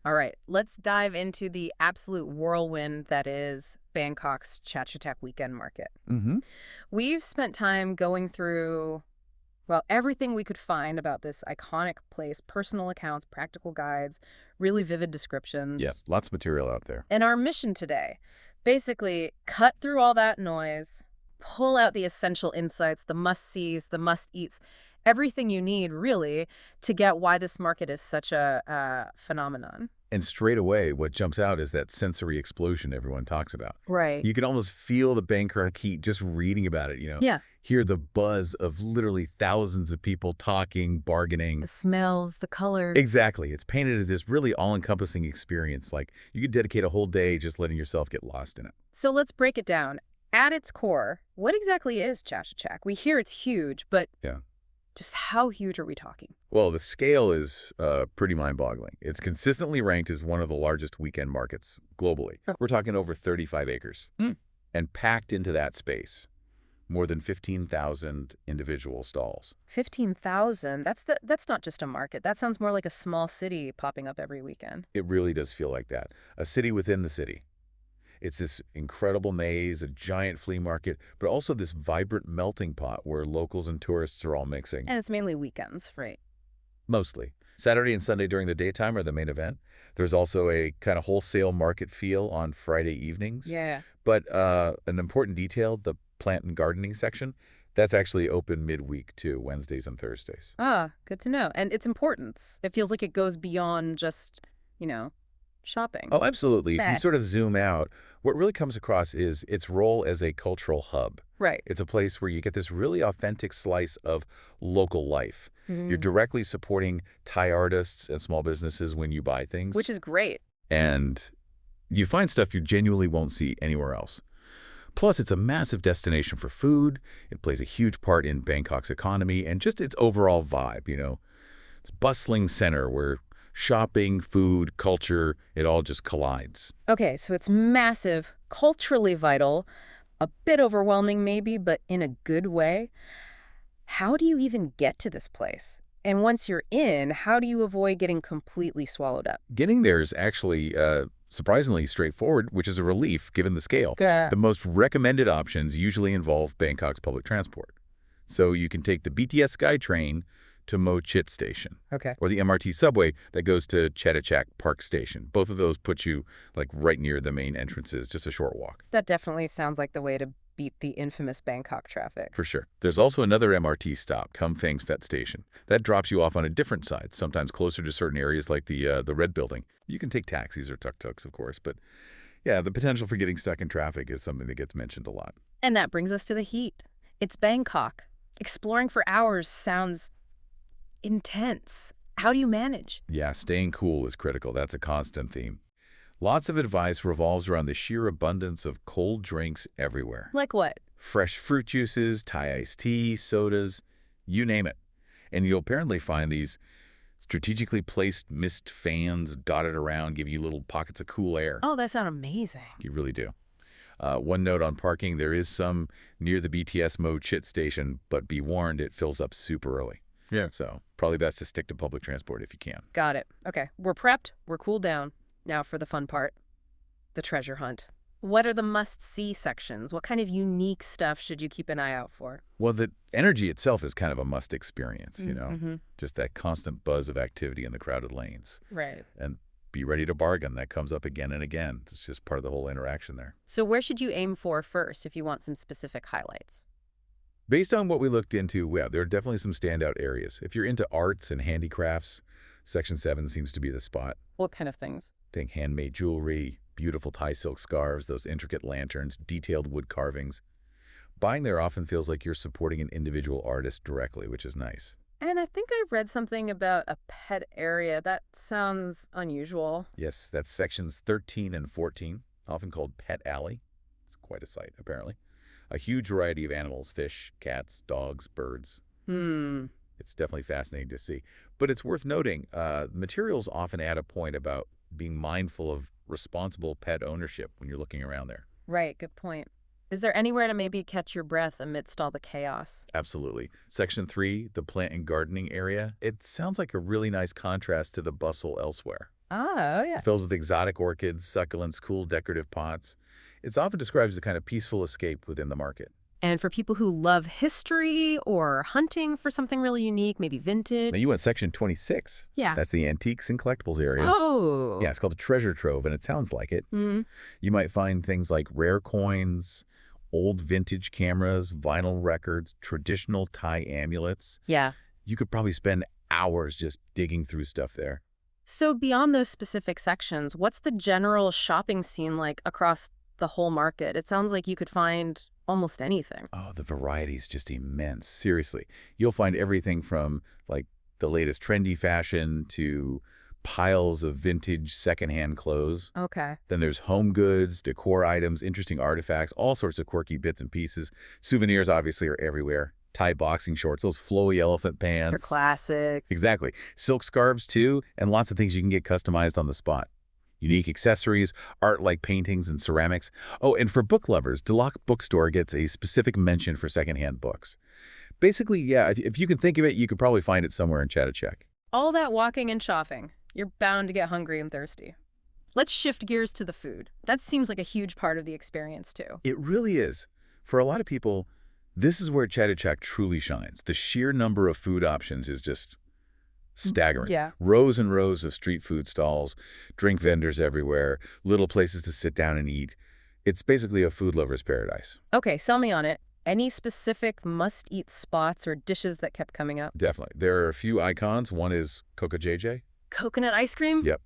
All right, let's dive into the absolute whirlwind that is Bangkok's Chatuchak weekend market. Mm-hmm. We've spent time going through, well, everything we could find about this iconic place, personal accounts, practical guides, really vivid Yeah, descriptions. lots of material out there. And our mission today, basically cut through all that noise, pull out the essential insights, the must-sees, the must-eats, everything you need, really, to get why this market is such a phenomenon. And straight away, what jumps out is that sensory explosion everyone talks about. Right. You can almost feel the Bangkok heat just reading about it, Yeah. Hear the buzz of literally thousands of people talking, bargaining. The smells, the colors. Exactly. It's painted as this really all-encompassing experience. Like, you could dedicate a whole day just letting yourself get lost in it. So let's break it down. At its core, what exactly is Chatuchak? We hear it's huge, but Yeah. just how huge are we talking? Well, the scale is pretty mind-boggling. It's consistently ranked as one of the largest weekend markets globally. Oh. We're talking over 35 acres. Mm. And packed into that space, more than 15,000 individual stalls. 15,000? That's not just a market. That sounds more like a small city popping up every weekend. It really does feel like that. A city within the city. It's this incredible maze, a giant flea market, but also this vibrant melting pot where locals and tourists are all mixing. And it's mainly weekends, right? Mostly. Saturday and Sunday during the daytime are the main event. There's also a kind of wholesale market feel on Friday evenings. Yeah. But an important detail, the plant and gardening section, that's actually open midweek too, Wednesdays and Thursdays. Ah, good to know. And its importance. It feels like it goes beyond just, shopping. Oh, absolutely. If you Bet. sort of zoom out, what really comes across is its role as a cultural hub. Right. It's a place where you get this really authentic slice of local life. You're Mhm. directly supporting Thai artists and small businesses when you buy things. Which is great. And you find stuff you genuinely won't see anywhere else. Plus, it's a massive destination for food. It plays a huge part in Bangkok's economy and just its overall vibe, It's a bustling center where shopping, food, culture, it all just collides. Okay, so it's massive, culturally vital, a bit overwhelming maybe, but in a good way. How do you even get to this place? And once you're in, how do you avoid getting completely swallowed up? Getting there is actually surprisingly straightforward, which is a relief given the scale. Yeah. The most recommended options usually involve Bangkok's public transport. So you can take the BTS SkyTrain to Mo Chit Station, Okay. or the MRT subway that goes to Chatuchak Park Station. Both of those put you right near the main entrances, just a short walk. That definitely sounds like the way to beat the infamous Bangkok traffic. For sure. There's also another MRT stop, Kham Phang Phet Station. That drops you off on a different side, sometimes closer to certain areas like the Red Building. You can take taxis or tuk-tuks, of course, but yeah, the potential for getting stuck in traffic is something that gets mentioned a lot. And that brings us to the heat. It's Bangkok. Exploring for hours sounds intense. How do you manage? Yeah, staying cool is critical. That's a constant theme. Lots of advice revolves around the sheer abundance of cold drinks everywhere. Like what? Fresh fruit juices, Thai iced tea, sodas, you name it. And you'll apparently find these strategically placed mist fans dotted around, give you little pockets of cool air. Oh, that sounds amazing. You really do. One note on parking, there is some near the BTS Mo Chit station, but be warned, it fills up super early. Yeah. So probably best to stick to public transport if you can. Got it. Okay, we're prepped. We're cooled down. Now for the fun part, the treasure hunt. What are the must-see sections? What kind of unique stuff should you keep an eye out for? Well, the energy itself is kind of a must experience, Mm-hmm. Just that constant buzz of activity in the crowded lanes. Right. And be ready to bargain. That comes up again and again. It's just part of the whole interaction there. So where should you aim for first if you want some specific highlights? Based on what we looked into, yeah, there are definitely some standout areas. If you're into arts and handicrafts, Section 7 seems to be the spot. What kind of things? Think handmade jewelry, beautiful Thai silk scarves, those intricate lanterns, detailed wood carvings. Buying there often feels like you're supporting an individual artist directly, which is nice. And I think I read something about a pet area. That sounds unusual. Yes, that's sections 13 and 14, often called Pet Alley. It's quite a sight, apparently. A huge variety of animals, fish, cats, dogs, birds. It's definitely fascinating to see. But it's worth noting, materials often add a point about being mindful of responsible pet ownership when you're looking around there. Right, good point. Is there anywhere to maybe catch your breath amidst all the chaos? Absolutely. Section 3, the plant and gardening area, it sounds like a really nice contrast to the bustle elsewhere. Oh, yeah. filled with exotic orchids, succulents, cool decorative pots. It's often described as a kind of peaceful escape within the market. And for people who love history or hunting for something really unique, maybe vintage. Now, you went section 26. Yeah. That's the antiques and collectibles area. Oh. Yeah, it's called a treasure trove, and it sounds like it. Mm-hmm. You might find things like rare coins, old vintage cameras, vinyl records, traditional Thai amulets. Yeah. You could probably spend hours just digging through stuff there. So beyond those specific sections, what's the general shopping scene like across the whole market? It sounds like you could find almost anything. Oh, the variety is just immense. Seriously. You'll find everything from like the latest trendy fashion to piles of vintage secondhand clothes. Okay. Then there's home goods, decor items, interesting artifacts, all sorts of quirky bits and pieces. Souvenirs obviously are everywhere. Thai boxing shorts, those flowy elephant pants. They're classics. Exactly. Silk scarves too, and lots of things you can get customized on the spot. Unique accessories, art like paintings and ceramics. Oh, and for book lovers, Dulak Bookstore gets a specific mention for secondhand books. Basically, yeah, if you can think of it, you could probably find it somewhere in Chatuchak. All that walking and shopping. You're bound to get hungry and thirsty. Let's shift gears to the food. That seems like a huge part of the experience, too. It really is. For a lot of people, this is where Chatuchak truly shines. The sheer number of food options is just staggering. Yeah. Rows and rows of street food stalls, drink vendors everywhere, little places to sit down and eat. It's basically a food lover's paradise. Okay, sell me on it. Any specific must-eat spots or dishes that kept coming up? Definitely. There are a few icons. One is Coca JJ. Coconut ice cream? Yep.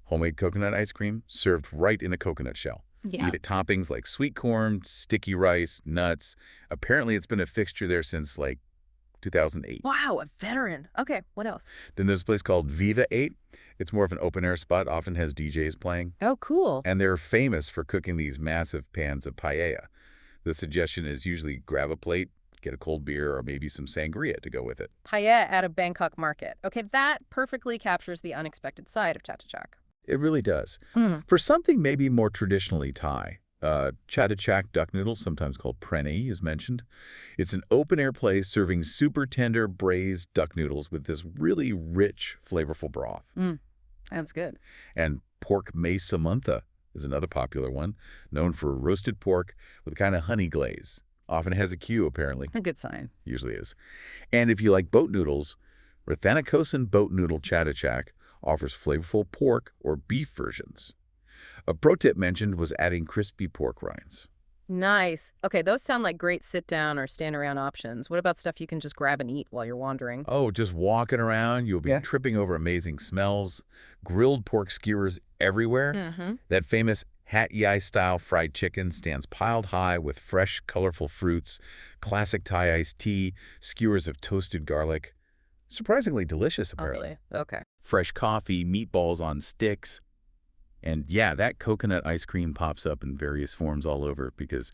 Homemade coconut ice cream served right in a coconut shell. Yeah. You get toppings like sweet corn, sticky rice, nuts. Apparently, it's been a fixture there since like 2008. Wow, a veteran. Okay, what else? Then there's a place called Viva 8. It's more of an open-air spot, often has DJs playing. Oh, cool. And they're famous for cooking these massive pans of paella. The suggestion is usually grab a plate, get a cold beer, or maybe some sangria to go with it. Paella at a Bangkok market. Okay, that perfectly captures the unexpected side of Chatuchak. It really does. Mm. For something maybe more traditionally Thai, Chatuchak duck noodles, sometimes called preni, is mentioned. It's an open-air place serving super tender braised duck noodles with this really rich, flavorful broth. Sounds good. And pork mase samantha is another popular one, known for roasted pork with a kind of honey glaze. Often has a Q, apparently. A good sign. Usually is. And if you like boat noodles, Rathanakosin Boat Noodle Chatuchak offers flavorful pork or beef versions. A pro tip mentioned was adding crispy pork rinds. Nice. Okay, those sound like great sit-down or stand-around options. What about stuff you can just grab and eat while you're wandering? Oh, just walking around, you'll be tripping over amazing smells. Grilled pork skewers everywhere. Mm-hmm. That famous Hat Yai-style fried chicken stands piled high with fresh, colorful fruits, classic Thai iced tea, skewers of toasted garlic. Surprisingly delicious, apparently. Oh, really? Okay. Fresh coffee, meatballs on sticks. And yeah, that coconut ice cream pops up in various forms all over because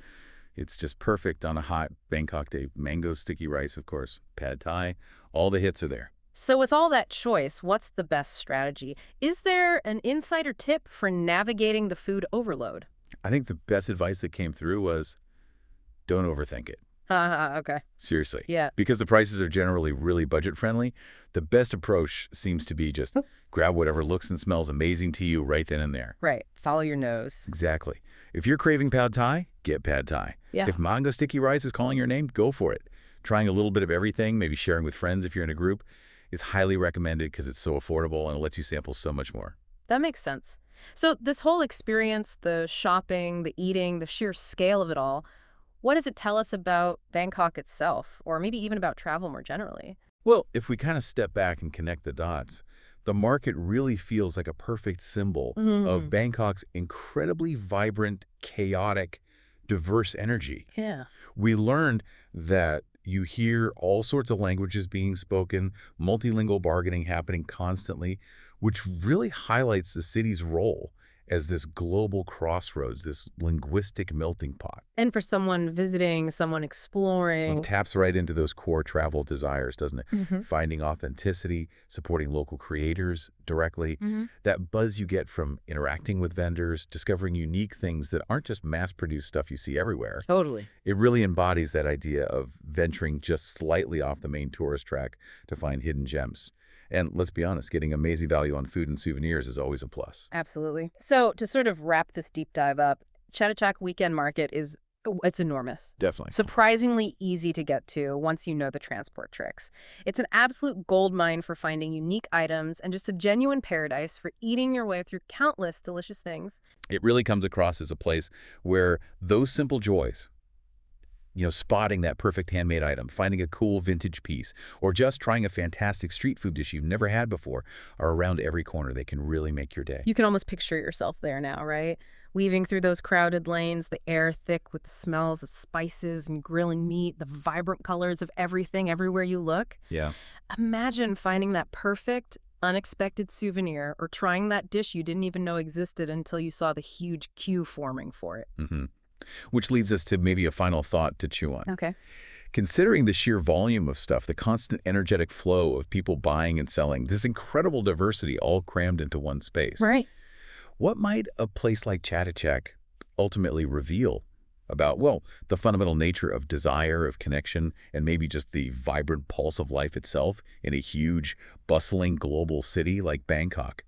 it's just perfect on a hot Bangkok day. Mango sticky rice, of course, pad thai, all the hits are there. So with all that choice, what's the best strategy? Is there an insider tip for navigating the food overload? I think the best advice that came through was don't overthink it. Okay. Seriously. Yeah. Because the prices are generally really budget-friendly, the best approach seems to be just grab whatever looks and smells amazing to you right then and there. Right. Follow your nose. Exactly. If you're craving pad thai, get pad thai. Yeah. If mango sticky rice is calling your name, go for it. Trying a little bit of everything, maybe sharing with friends if you're in a group, is highly recommended because it's so affordable and it lets you sample so much more. That makes sense. So this whole experience, the shopping, the eating, the sheer scale of it all, what does it tell us about Bangkok itself, or maybe even about travel more generally? Well, if we kind of step back and connect the dots, the market really feels like a perfect symbol of Bangkok's incredibly vibrant, chaotic, diverse energy. Yeah. We learned that you hear all sorts of languages being spoken, multilingual bargaining happening constantly, which really highlights the city's role as this global crossroads, this linguistic melting pot. And for someone visiting, someone exploring. It taps right into those core travel desires, doesn't it? Finding authenticity, supporting local creators directly, that buzz you get from interacting with vendors, discovering unique things that aren't just mass-produced stuff you see everywhere. Totally. It really embodies that idea of venturing just slightly off the main tourist track to find hidden gems. And let's be honest, getting amazing value on food and souvenirs is always a plus. Absolutely. So to sort of wrap this deep dive up, Chatuchak Weekend Market it's enormous. Definitely. Surprisingly easy to get to once you know the transport tricks. It's an absolute goldmine for finding unique items and just a genuine paradise for eating your way through countless delicious things. It really comes across as a place where those simple joys, spotting that perfect handmade item, finding a cool vintage piece, or just trying a fantastic street food dish you've never had before are around every corner. They can really make your day. You can almost picture yourself there now, right? Weaving through those crowded lanes, the air thick with the smells of spices and grilling meat, the vibrant colors of everything everywhere you look. Yeah. Imagine finding that perfect, unexpected souvenir or trying that dish you didn't even know existed until you saw the huge queue forming for it. Mm-hmm. Which leads us to maybe a final thought to chew on. Okay. Considering the sheer volume of stuff, the constant energetic flow of people buying and selling, this incredible diversity all crammed into one space. Right. What might a place like Chatuchak ultimately reveal about, the fundamental nature of desire, of connection, and maybe just the vibrant pulse of life itself in a huge, bustling global city like Bangkok?